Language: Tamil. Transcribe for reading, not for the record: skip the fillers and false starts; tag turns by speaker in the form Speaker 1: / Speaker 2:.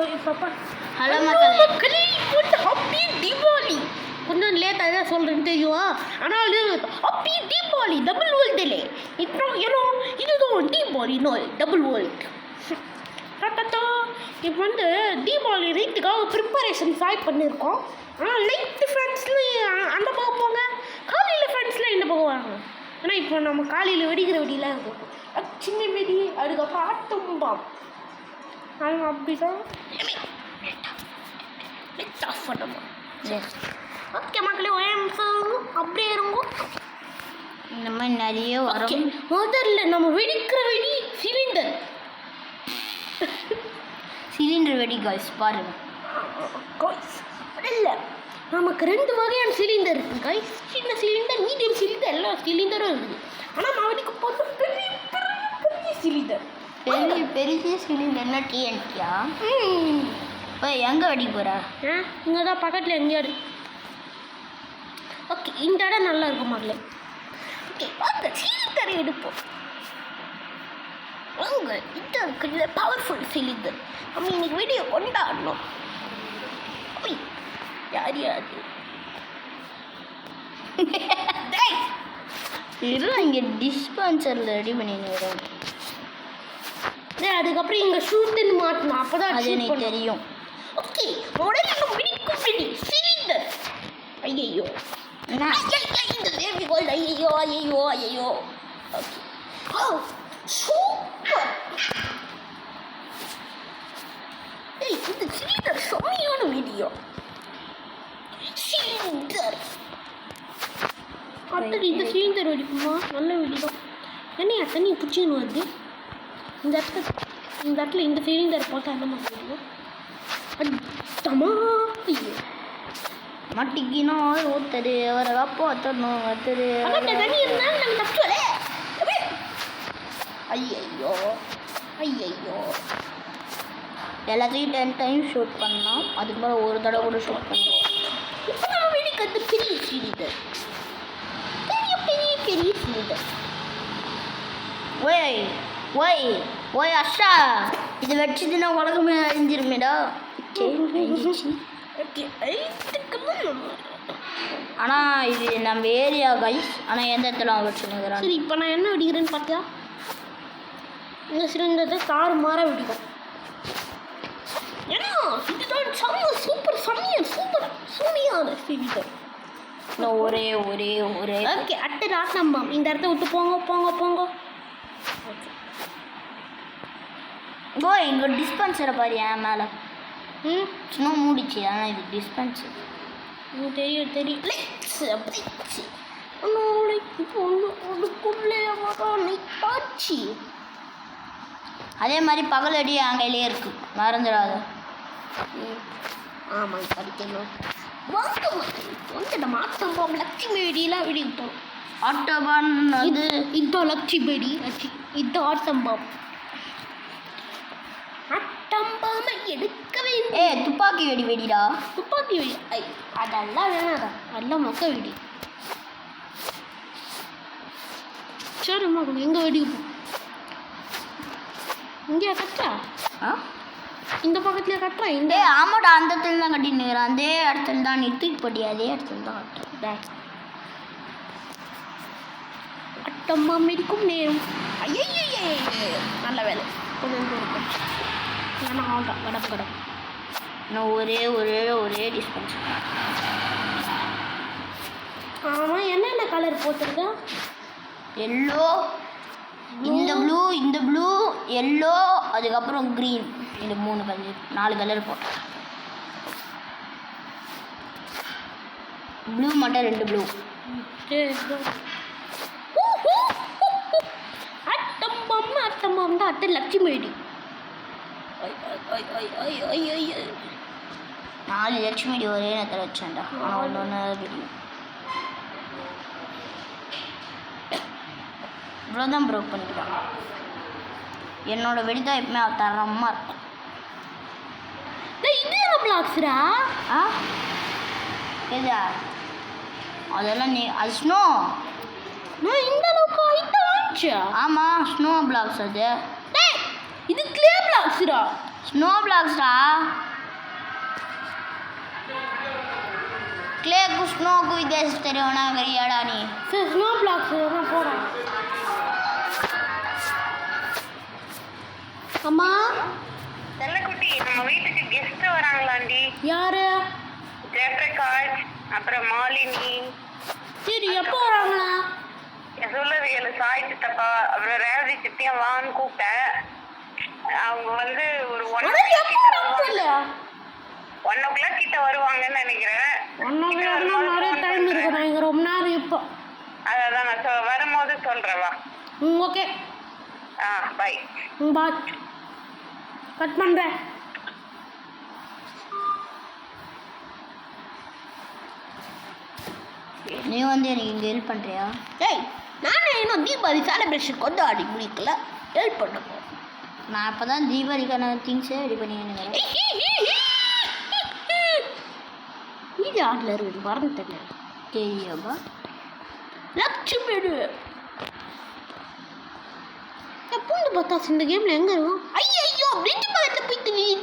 Speaker 1: ஹலோ மக்களே, ஹாப்பி தீபாவளி. கொஞ்சம் லேட்டாக தான் சொல்கிறேன்னு தெரியும், ஆனால் ஹாப்பி தீபாவளி டபுள் வேர்ல்டுலே. இப்போ ஏன்னா இதுதான் தீபாவளி நாள் டபுள் வேர்ல்டு. இப்போ வந்து தீபாவளி நைட்டுக்காக ப்ரிப்பரேஷன் ஸ்டார்ட் பண்ணியிருக்கோம். ஆனால் நைட்டு ஃப்ரெண்ட்ஸில் அந்த பக்கம் போங்க, காலையில் ஃப்ரெண்ட்ஸில் இந்த பக்கம் வாங்க. ஆனால் இப்போ நம்ம காலையில் வெடிக்கிற வெடியெலாம் இருக்கும், சின்ன வெடி, அதுக்கப்புறம் ஆட்டம் அது அப்படிதான் ஆஃப் பண்ணமா. ஓகே மக்களே, அப்படியே இருக்கும்.
Speaker 2: இந்த மாதிரி நிறைய வரும்.
Speaker 1: முதல்ல நம்ம வெடிக்கிற வெடி சிலிண்டர்
Speaker 2: வெடி காய்ஸ் பாருங்க.
Speaker 1: இல்லை, நமக்கு 2 வகையான சிலிண்டர் இருக்குது காய்ஸ். சின்ன சிலிண்டர், மீடியம் சிலிண்டர், எல்லா சிலிண்டரும் இருக்குது. ஆனால் நான் வெடிக்க போது பெரிய சிலிண்டர்.
Speaker 2: பெரிய சிலிண்டர்னா டிஎன்டியா? இப்போ எங்கே வெடிக்க போகிறா?
Speaker 1: இங்கே தான் பக்கத்தில் எங்கேயாரு. ஓகே, இந்த இடம் நல்லா இருக்கும் மகளே. ஓகே, வாங்க சிலிண்டரை எடுப்போம். வாங்க, இந்த இருக்கிற பவர்ஃபுல் சிலிண்டர் நம்ம இன்னைக்கு வீடியோ கொண்டாடணும். யார்
Speaker 2: இங்கே டிஸ்பென்சரில் ரெடி பண்ணிட்டு வரோம்.
Speaker 1: அதுக்கப்புறம் இங்கே ஷூட்டுன்னு மாட்டணும், அப்போ தான்
Speaker 2: அது எனக்கு தெரியும்.
Speaker 1: ஓகே, உடனே நம்ம வெடிக்கும் வெடி சிலிண்டர். ஐயோ இந்த தேவி கோல்டு. ஐயோ ஓகே, சூப்பர். இந்த சிலிண்டர் செம்மையான வீடியோ. சிலிண்டர் அடுத்தது இந்த சிலிண்டர் வெடிக்குமா? நல்ல வீடியோ. என்ன தண்ணி பிடிச்சின்னு வருது. இந்த இடத்துல இந்த சிலிண்டர் போட்டால் என்ன மாதிரி
Speaker 2: மட்டிக்கினா ஊற்றுது, அவரை காப்போ அத்தணும் அத்துது.
Speaker 1: தண்ணி இருந்தாலும் நாங்கள் தப்பிச்சோலே.
Speaker 2: ஐயோ எல்லாத்தையும் 10 டைம் ஷூட் பண்ணோம். அதுக்கு மேலே ஒரு தடவை கூட ஷூட் பண்ணுவோம்.
Speaker 1: இப்போ நம்ம வெடிக்கிறது பெரிய சிலிண்டர், பெரிய சிலிண்டர்.
Speaker 2: ஓய் அஷா, இது வச்சுதுன்னா உலகமே அழிஞ்சிருமேடா. ஆனால் இது நம்ம ஏரியா கைஸ். ஆனால் எந்த இடத்துல வச்சுருக்கிறான்.
Speaker 1: சரி, இப்போ நான் என்ன வெடிக்கிறேன்னு பார்த்தியா? இந்த சிலிண்டர் தான் தாறு மாற வெடிக்கும். ஏன்னா இதுதான் சூப்பர் சூப்பரான சிலிண்டர்.
Speaker 2: ஒரே
Speaker 1: ஓகே, அடுத்தது ஆட்டம்பம். இந்த இடத்த விட்டு போங்க.
Speaker 2: இங்கே டிஸ்பென்சரை பாரு என் மேலே. சும்மா மூடிச்சு, ஆனால் இது டிஸ்பென்சர்.
Speaker 1: தெரியும்.
Speaker 2: அதே மாதிரி பகலடி அங்கேயே இருக்கு, மறந்துடாத.
Speaker 1: ஆமாம், படிக்கணும். வந்து நம்ம ஆட்டம்பம் லட்சுமி வெடியெல்லாம் வெடிப்போம்.
Speaker 2: ஆட்டோபான் அது
Speaker 1: இதுதான் லட்சுமி வெடி. இதுதான் ஆட்டம்பம். ஆட்டம்பாமை எடுக்க வேண்டும்.
Speaker 2: துப்பாக்கி வெடிடா.
Speaker 1: துப்பாக்கி வெடி அதெல்லாம் வேணாதா, அதெல்லாம் மொக்க வெடி. சரி மகன், எங்கே வெடிப்போம்? இங்கே கட்டுறா? இந்த பக்கத்துலேயே கட்டுறா? இந்த
Speaker 2: ஆமாடா, அந்த இடத்துல தான் கட்டினுக்கிறேன். அதே இடத்துல தான் நீ தூக்கி போட்டி, அதே இடத்துல தான் கட்டுறேன்.
Speaker 1: அட்டம்மா மெடிக்கும் நேரம். ஐயே நல்ல வேலை. கொஞ்சம் இருக்கும். ஏன்னா ஆல்தான் கடப்பு.
Speaker 2: நான் ஒரே டிஸ்பென்சர்.
Speaker 1: ஆமாம், என்னென்ன கலர் போட்டிருக்கேன்?
Speaker 2: எல்லோ, இந்த ப்ளூ எல்லோ, அதுக்கப்புறம் க்ரீன். இந்த 3 கலர் 4 கலர் போட்டேன். ப்ளூ மட்டும் 2 ப்ளூ.
Speaker 1: அட்டம்பம் தான் அத்தை லட்சுமி வெடி.
Speaker 2: 4 லட்சுமி வெடி ஒரே நேரத்தில் வச்சேன்டா. ஒன்று வெடி இவ்வளோதான் ப்ரோக் பண்ணிக்கிறாங்க. என்னோட வெடி தான் எப்பவுமே தரமாக இருக்கும்.
Speaker 1: இது பிளாக்ஸ்ரா?
Speaker 2: ஏதா அதெல்லாம் நீ அது ஸ்னோ.
Speaker 1: நான் இந்த அளவுக்கு ஹைட்டாக ஆமாம், ஸ்னோ பிளாக்ஸ். அது
Speaker 2: இது கிளே பிளாக்ஸ்ரா. ஸ்னோ பிளாக்ஸ்டா. கிளேக்கு ஸ்னோக்கு வித்தியாசம் தெரியும்னா கரியாடா நீ.
Speaker 1: சரி ஸ்னோ பிளாக்ஸ் நான் போகிறேன். அம்மா
Speaker 3: செல்லக்குட்டி, நம்ம வீட்டுக்கு கெஸ்ட் வராங்களாண்டி.
Speaker 1: யாரு?
Speaker 3: ஜெயபிரகாஷ், அப்புறம் மாலினி.
Speaker 1: சரி எப்போ வராங்களா?
Speaker 3: சொல்லவே இல்லை, சாய் சித்தப்பா அப்புறம் ரேவதி சித்தியும் வான்னு கூப்பிட்டேன். அவங்க வந்து ஒரு 1 o'clock கிட்ட வருவாங்கன்னு நினைக்கிறேன்.
Speaker 1: நிறைய டைம் இருக்கு, நான் இங்கே ரொம்ப நேரம் இப்போ.
Speaker 3: அதான் நான் வரும்போது சொல்றேன்.
Speaker 1: Okay
Speaker 3: bye.
Speaker 1: பாய். கட் பண்ணுறேன்.
Speaker 2: நீ வந்து எனக்கு இங்கே ஹெல்ப் பண்ணுறியா?
Speaker 1: ஏய் நானே இன்னும் தீபாவளி செலிப்ரேஷன் கொண்டாடி முடிக்கல, ஹெல்ப் பண்ண போகிறேன்.
Speaker 2: நான் இப்போ தான் தீபாவளிக்கான திங்ஸே ரெடி பண்ணிக்கிறேன்.
Speaker 1: இது ஆட்டில் இருக்குது மறந்துட்டேங்க.
Speaker 2: தெரியாப்பா.
Speaker 1: லட்சுமி பூண்டு பத்தாசு இந்த கேமில் எங்கே இருக்கும்? ஐயோ பிரிட்ஜ் பக்கத்தில் போயிட்டு